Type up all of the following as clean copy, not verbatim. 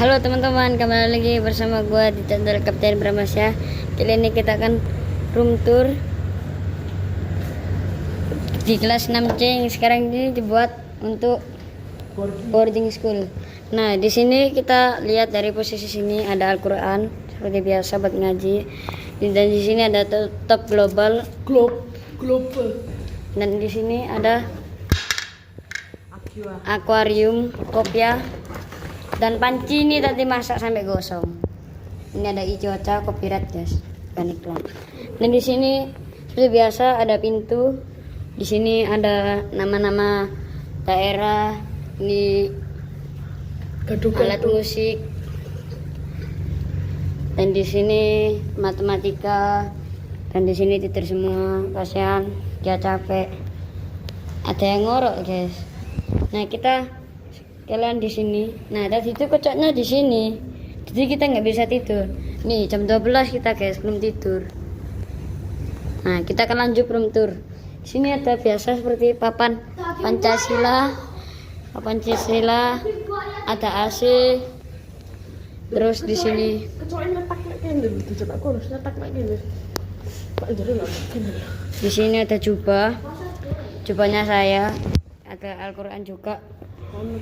Halo teman-teman, kembali lagi bersama gua di channel Kapten Bramasya. Kali ini kita akan room tour di kelas 6C yang sekarang ini dibuat untuk boarding school. Nah, di sini kita lihat dari posisi sini ada Al-Qur'an seperti biasa buat ngaji. Dan di sini ada top global, Global. dan di sini ada akuarium, kopya, dan panci ini tadi masak sampai gosong. Ini ada icoca, copyright guys, bukan iklan. Dan di sini seperti biasa ada pintu. Di sini ada nama-nama daerah. Ini alat musik. Dan di sini matematika. Dan di sini titir semua. Kasihan, dia capek. Ada yang ngorok guys. Nah, kalian di sini. Nah, tadi itu kocoknya di sini. Jadi kita nggak bisa tidur. Nih, jam 12 kita guys, belum tidur. Nah, kita akan lanjut room tour. Di sini ada biasa seperti papan Pancasila. Ada AC. Terus di sini di sini ada jubahnya saya. Ada Al-Qur'an juga.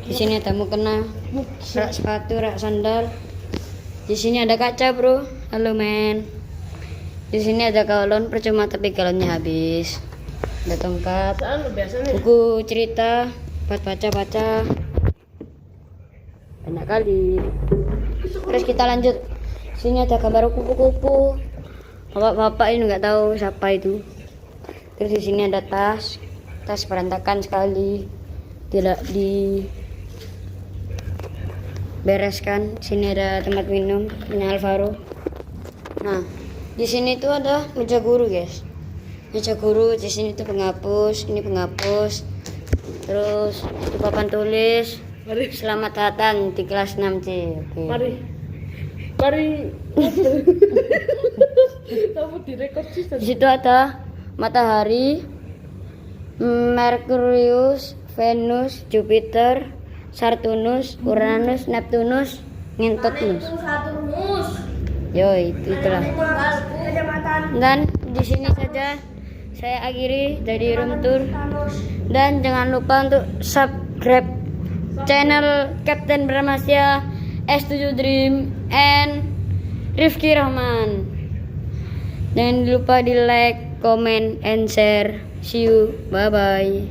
Di sini ada mukena, rak sepatu, rak sandal. Di sini ada kaca, bro. Halo, men. Di sini ada galon, percuma tapi galonnya habis. Ada tongkat, buku cerita buat baca-baca. Banyak kali. Terus kita lanjut. Sini ada gambar kupu-kupu. Bapak-bapak ini nggak tahu siapa itu. Terus di sini ada tas berantakan sekali, tidak dibereskan. Sini ada tempat minum punya Alvaro. Nah, di sini tuh ada meja guru guys. Meja guru di sini tuh penghapus, ini penghapus. Terus itu papan tulis. Selamat datang di kelas 6C. Oke. Mari. Kamu direkod sih. Di situ ada matahari, Merkurius, Venus, Jupiter, Saturnus, Uranus, Neptunus, Ngentotnus. Itulah. Dan di sini saja saya akhiri dari room tour. Dan jangan lupa untuk subscribe channel Kapten Bramasya, S7 Dream, and Rifki Rahman. Jangan lupa di like, comment, and share. See you. Bye bye.